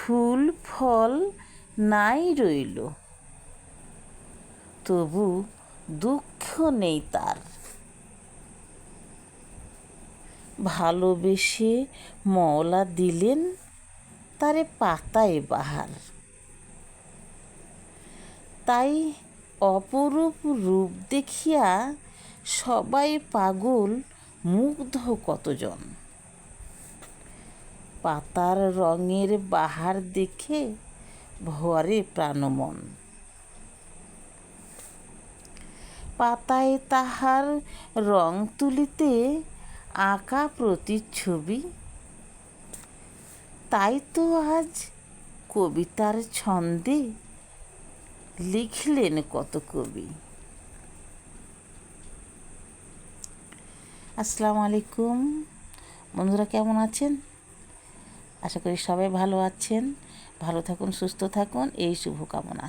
ফুল ফল নাই রইল, তবু দুঃখ নেই তার। ভালোবেসে মওলা দিলেন তারে পাতায় বাহার। তাই অপরূপ রূপ দেখিয়া সবাই পাগল, মুগ্ধ কতজন। পাতার রঙের বাহার দেখে ভরে প্রাণমন। পাতায় তাহার রং তুলিতে আঁকা প্রতিচ্ছবি, তাই তো আজ কবিতার ছন্দে লিখলেন কত কবি। আসসালামু আলাইকুম বন্ধুরা, কেমন আছেন? আশা করি সবাই ভালো আছেন। ভালো থাকুন, সুস্থ থাকুন, এই শুভকামনা।